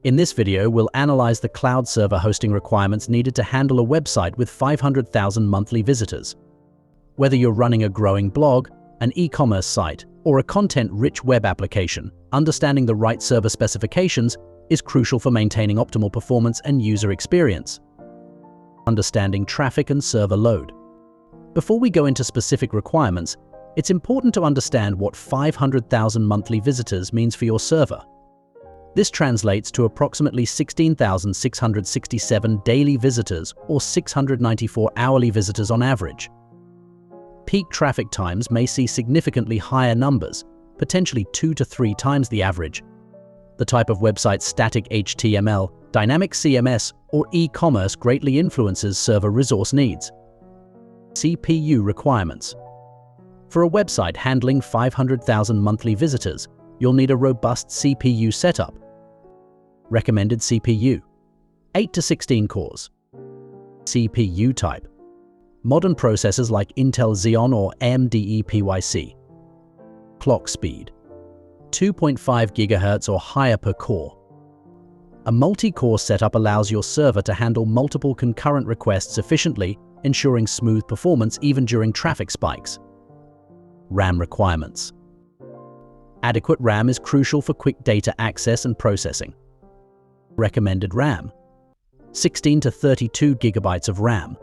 In this video, we'll analyze the cloud server hosting requirements needed to handle a website with 500,000 monthly visitors. Whether you're running a growing blog, an e-commerce site, or a content-rich web application, understanding the right server specifications is crucial for maintaining optimal performance and user experience. Understanding traffic and server load. Before we go into specific requirements, it's important to understand what 500,000 monthly visitors means for your server. This translates to approximately 16,667 daily visitors or 694 hourly visitors on average. Peak traffic times may see significantly higher numbers, potentially 2 to 3 times the average. The type of website, static HTML, dynamic CMS, or e-commerce greatly influences server resource needs. CPU requirements. For a website handling 500,000 monthly visitors, you'll need a robust CPU setup. Recommended CPU: 8 to 16 cores. CPU type: modern processors like Intel Xeon or AMD EPYC. Clock speed: 2.5 GHz or higher per core. A multi-core setup allows your server to handle multiple concurrent requests efficiently, ensuring smooth performance even during traffic spikes. RAM requirements. Adequate RAM is crucial for quick data access and processing. Recommended RAM: 16 to 32 GB of RAM.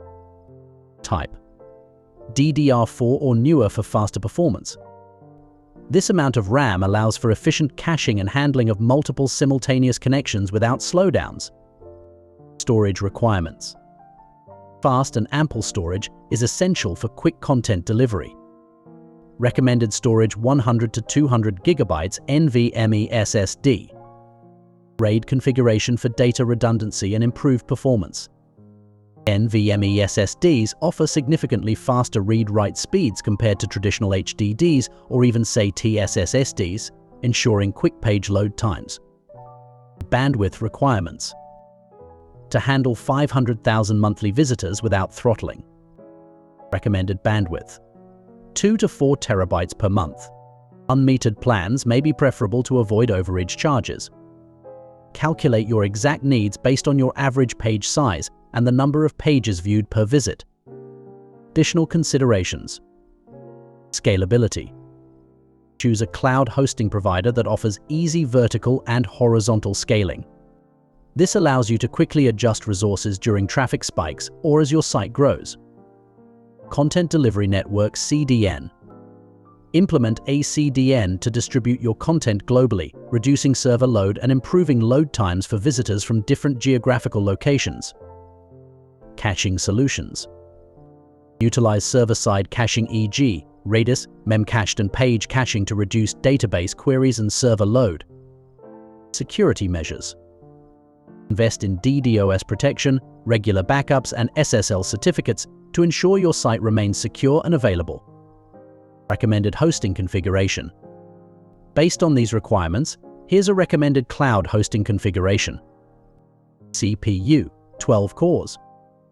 Type: DDR4 or newer for faster performance. This amount of RAM allows for efficient caching and handling of multiple simultaneous connections without slowdowns. Storage requirements. Fast and ample storage is essential for quick content delivery. Recommended storage: 100 to 200 GB NVMe SSD. RAID configuration for data redundancy and improved performance. NVMe SSDs offer significantly faster read-write speeds compared to traditional HDDs or even SATA SSDs, ensuring quick page load times. Bandwidth requirements. To handle 500,000 monthly visitors without throttling. Recommended bandwidth: 2 to 4 TB per month. Unmetered plans may be preferable to avoid overage charges. Calculate your exact needs based on your average page size and the number of pages viewed per visit. Additional considerations. Scalability. Choose a cloud hosting provider that offers easy vertical and horizontal scaling. This allows you to quickly adjust resources during traffic spikes or as your site grows. Content Delivery Network (CDN). Implement a CDN to distribute your content globally, reducing server load and improving load times for visitors from different geographical locations. Caching solutions. Utilize server-side caching, e.g., Redis, Memcached and Page caching to reduce database queries and server load. Security measures. Invest in DDoS protection, regular backups, and SSL certificates to ensure your site remains secure and available. Recommended hosting configuration. Based on these requirements, here's a recommended cloud hosting configuration. CPU: 12 cores.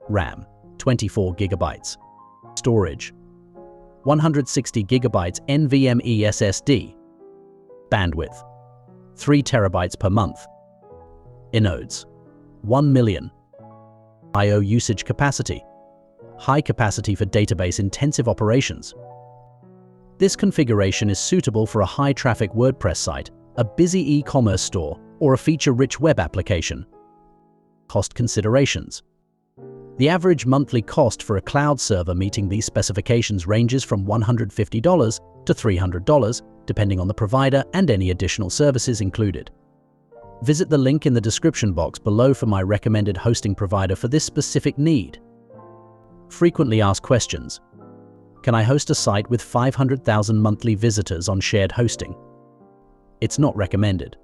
RAM: 24 GB. Storage: 160 GB NVMe SSD. Bandwidth: 3 TB per month. Inodes: 1 million. I/O usage capacity: high capacity for database-intensive operations. This configuration is suitable for a high-traffic WordPress site, a busy e-commerce store, or a feature-rich web application. Cost considerations. The average monthly cost for a cloud server meeting these specifications ranges from $150 to $300, depending on the provider and any additional services included. Visit the link in the description box below for my recommended hosting provider for this specific need. Frequently asked questions. Can I host a site with 500,000 monthly visitors on shared hosting? It's not recommended.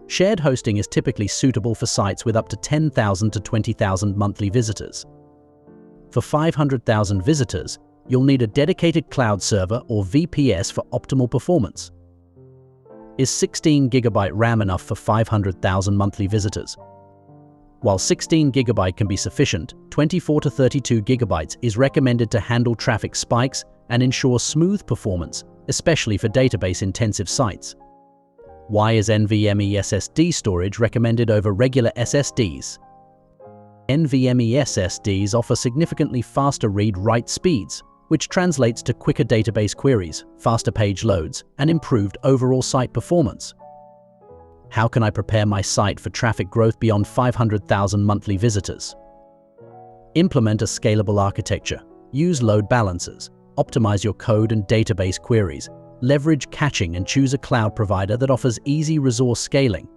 Shared hosting is typically suitable for sites with up to 10,000 to 20,000 monthly visitors. For 500,000 visitors, you'll need a dedicated cloud server or VPS for optimal performance. Is 16 GB RAM enough for 500,000 monthly visitors? While 16 GB can be sufficient, 24 to 32 GB is recommended to handle traffic spikes and ensure smooth performance, especially for database-intensive sites. Why is NVMe SSD storage recommended over regular SSDs? NVMe SSDs offer significantly faster read-write speeds, which translates to quicker database queries, faster page loads, and improved overall site performance. How can I prepare my site for traffic growth beyond 500,000 monthly visitors? Implement a scalable architecture. Use load balancers. Optimize your code and database queries. Leverage caching and choose a cloud provider that offers easy resource scaling.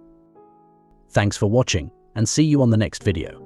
Thanks for watching, and see you on the next video.